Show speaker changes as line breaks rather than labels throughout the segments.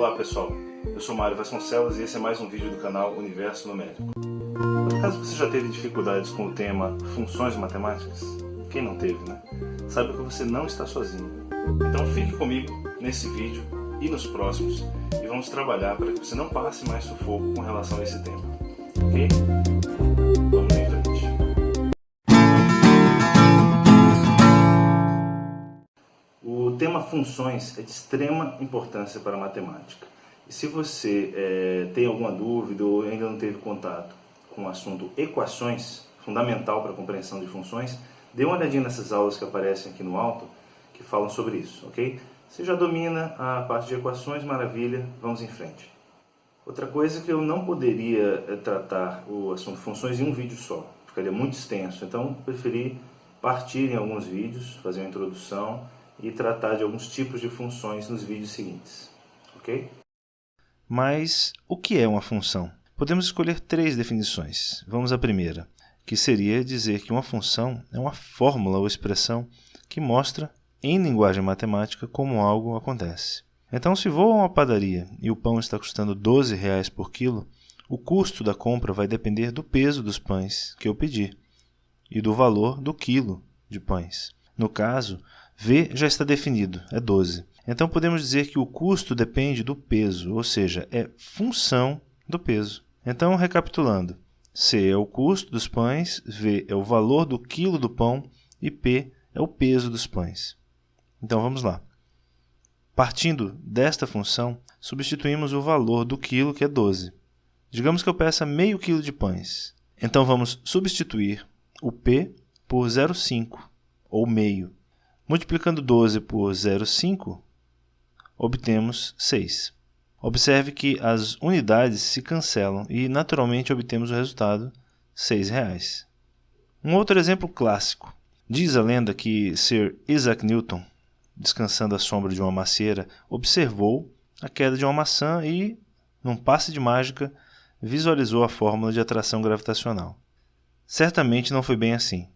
Olá pessoal, eu sou Mário Vasconcelos e esse é mais um vídeo do canal Universo Numérico. Por acaso você já teve dificuldades com o tema funções matemáticas? Quem não teve, né? Saiba que você não está sozinho. Então fique comigo nesse vídeo e nos próximos e vamos trabalhar para que você não passe mais sufoco com relação a esse tema, ok? Vamos em frente. O tema funções é de extrema importância para a matemática. E se você tem alguma dúvida ou ainda não teve contato com o assunto equações, fundamental para a compreensão de funções, dê uma olhadinha nessas aulas que aparecem aqui no alto, que falam sobre isso, ok? Você já domina a parte de equações, maravilha, vamos em frente. Outra coisa que eu não poderia tratar o assunto funções em um vídeo só, ficaria muito extenso, então preferi partir em alguns vídeos, fazer uma introdução e tratar de alguns tipos de funções nos vídeos seguintes, ok?
Mas o que é uma função? Podemos escolher três definições. Vamos à primeira, que seria dizer que uma função é uma fórmula ou expressão que mostra, em linguagem matemática, como algo acontece. Então, se vou a uma padaria e o pão está custando R$12 por quilo, o custo da compra vai depender do peso dos pães que eu pedi e do valor do quilo de pães. No caso, V já está definido, é 12. Então podemos dizer que o custo depende do peso, ou seja, é função do peso. Então, recapitulando, C é o custo dos pães, V é o valor do quilo do pão e P é o peso dos pães. Então vamos lá. Partindo desta função, substituímos o valor do quilo, que é 12. Digamos que eu peça meio quilo de pães. Então vamos substituir o P por 0,5, ou meio. Multiplicando 12 por 0,5, obtemos 6. Observe que as unidades se cancelam e, naturalmente, obtemos o resultado R$6. Um outro exemplo clássico. Diz a lenda que Sir Isaac Newton, descansando à sombra de uma macieira, observou a queda de uma maçã e, num passe de mágica, visualizou a fórmula de atração gravitacional. Certamente não foi bem assim.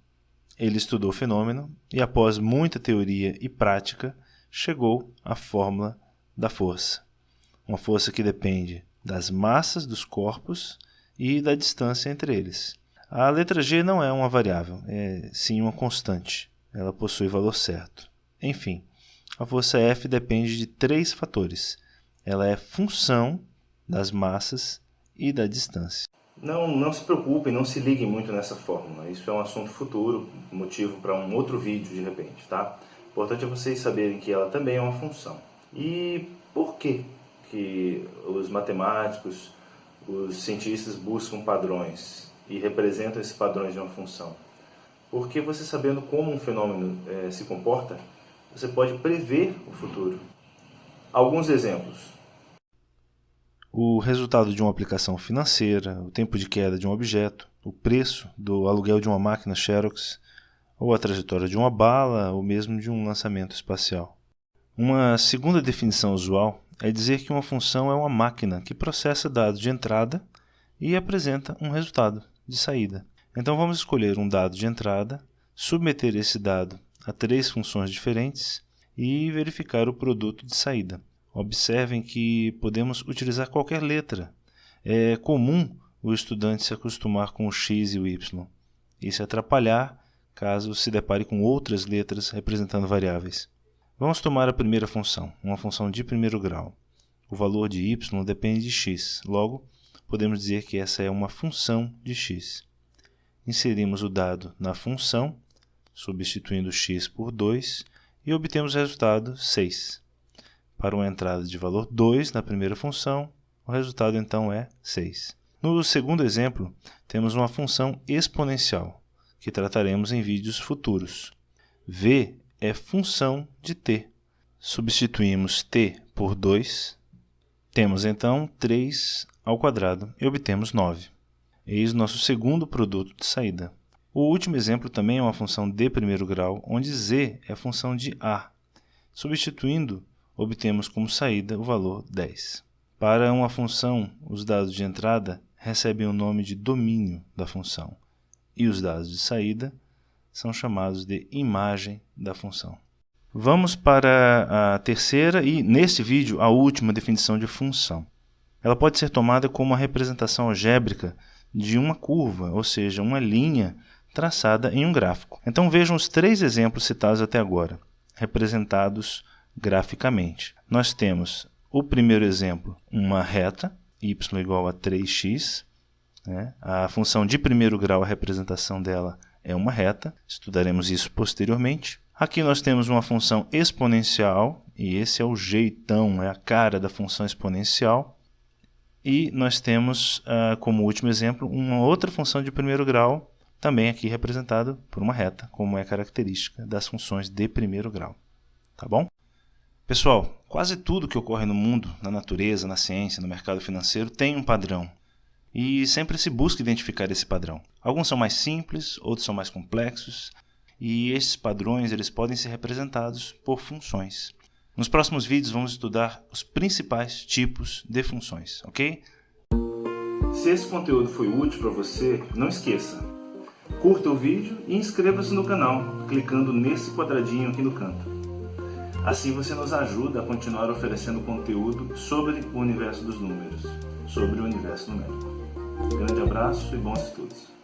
Ele estudou o fenômeno e, após muita teoria e prática, chegou à fórmula da força. Uma força que depende das massas dos corpos e da distância entre eles. A letra G não é uma variável, é sim uma constante. Ela possui valor certo. Enfim, a força F depende de três fatores. Ela é função das massas e da distância.
Não se preocupem, não se liguem muito nessa fórmula. Isso é um assunto futuro, motivo para um outro vídeo de repente, tá? O importante é vocês saberem que ela também é uma função. E por que os matemáticos, os cientistas buscam padrões e representam esses padrões de uma função? Porque você sabendo como um fenômeno se comporta, você pode prever o futuro. Alguns exemplos.
O resultado de uma aplicação financeira, o tempo de queda de um objeto, o preço do aluguel de uma máquina Xerox, ou a trajetória de uma bala, ou mesmo de um lançamento espacial. Uma segunda definição usual é dizer que uma função é uma máquina que processa dados de entrada e apresenta um resultado de saída. Então vamos escolher um dado de entrada, submeter esse dado a três funções diferentes e verificar o produto de saída. Observem que podemos utilizar qualquer letra. É comum o estudante se acostumar com o x e o y e se atrapalhar caso se depare com outras letras representando variáveis. Vamos tomar a primeira função, uma função de primeiro grau. O valor de y depende de x, logo, podemos dizer que essa é uma função de x. Inserimos o dado na função, substituindo x por 2, e obtemos o resultado 6. Para uma entrada de valor 2 na primeira função, o resultado então é 6. No segundo exemplo, temos uma função exponencial, que trataremos em vídeos futuros. V é função de t. Substituímos t por 2, temos então 3 ao quadrado e obtemos 9. Eis o nosso segundo produto de saída. O último exemplo também é uma função de primeiro grau, onde z é função de a. Substituindo, obtemos como saída o valor 10. Para uma função, os dados de entrada recebem o nome de domínio da função, e os dados de saída são chamados de imagem da função. Vamos para a terceira e, neste vídeo, a última definição de função. Ela pode ser tomada como uma representação algébrica de uma curva, ou seja, uma linha traçada em um gráfico. Então vejam os 3 exemplos citados até agora, representados graficamente. Nós temos o primeiro exemplo, uma reta, y igual a 3x. A função de primeiro grau, a representação dela é uma reta. Estudaremos isso posteriormente. Aqui nós temos uma função exponencial, e esse é o jeitão, é a cara da função exponencial. E nós temos, como último exemplo, uma outra função de primeiro grau, também aqui representada por uma reta, como é característica das funções de primeiro grau. Tá bom? Pessoal, quase tudo que ocorre no mundo, na natureza, na ciência, no mercado financeiro, tem um padrão. E sempre se busca identificar esse padrão. Alguns são mais simples, outros são mais complexos, e esses padrões eles podem ser representados por funções. Nos próximos vídeos vamos estudar os principais tipos de funções, ok?
Se esse conteúdo foi útil para você, não esqueça, curta o vídeo e inscreva-se no canal, clicando nesse quadradinho aqui no canto. Assim você nos ajuda a continuar oferecendo conteúdo sobre o universo dos números, sobre o universo numérico. Grande abraço e bons estudos!